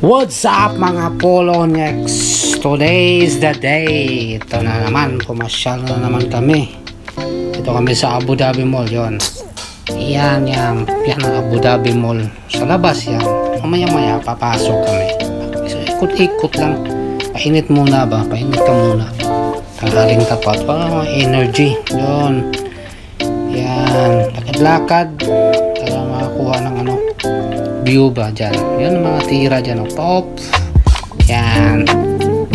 What's up mga Poloniex? Today is the day. Ito na naman, pumasyal na naman kami. Ito kami sa Abu Dhabi Mall. Yon. Yan ang Abu Dhabi Mall. Sa labas yan. Mamaya papasok kami. So, ikot-ikot lang. Painit muna ba? Painit ka muna. Tanghaling tapat. Para energy. Yon. Yan. Lakad-lakad. Para makakuha ng view ba dyan. Yan mga tira dyan. Pop. Yan.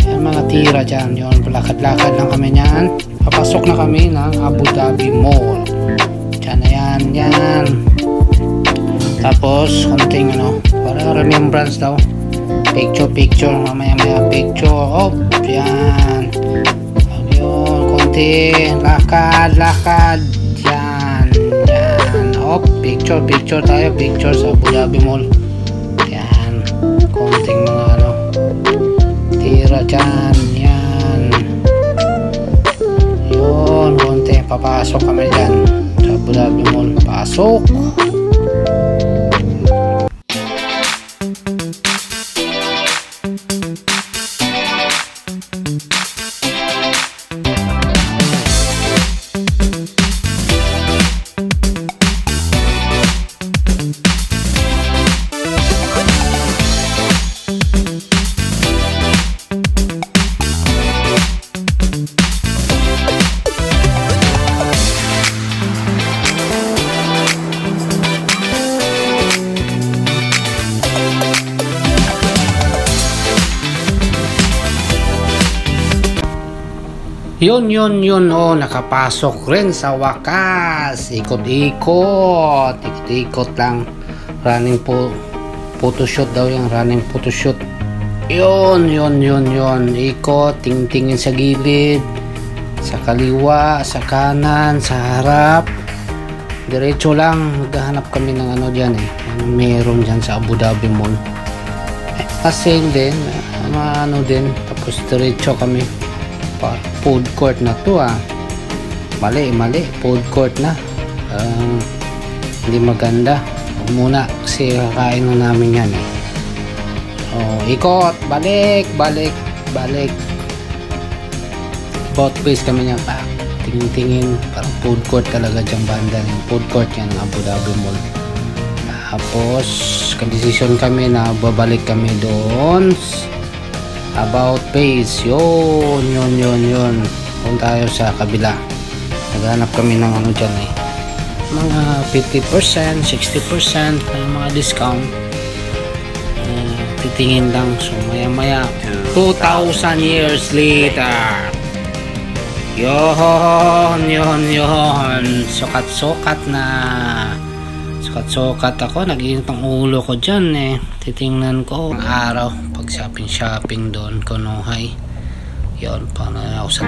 Yan mga tira dyan. Yun. Lakad-lakad lang kami yan. Papasok na kami ng Abu Dhabi Mall. Dyan na yan. Yan. Tapos, konting para remembrance daw. Picture. Mamaya picture. Hop. Yan. Yun. Konti. Lakad. Yan. Hop. Picture tayo. Picture sa Abu Dhabi Mall. Yan. Konting mga tira dyan. Yan. Yun. Konti. Papasok kami dyan sa Abu Dhabi Mall. Pasok. Yun, nakapasok rin sa wakas. Ikot lang. Running photoshoot daw yung running photoshoot. Yun. Ikot, tingin sa gilid, sa kaliwa, sa kanan, sa harap. Diretso lang. Maghahanap kami ng dyan meron dyan sa Abu Dhabi Mall. Sale din. Din. Tapos diretso kami. Food court na to mali food court na hindi maganda. Muna kasi kakain na namin yan ikot balik about face kami niya tingin parang food court talaga dyan banda yung food court yan ng Abu Dhabi Mall. Tapos decision kami na babalik kami doon about face. Yun kung tayo sa kabila naghanap kami ng dyan mga 50% 60% mga discount. Titingin lang. So maya 2,000 years later yun sukat ako. Nag-iinit ang ulo ko dyan titingnan ko araw pag shopping doon Konohay. Yun, paano ako sa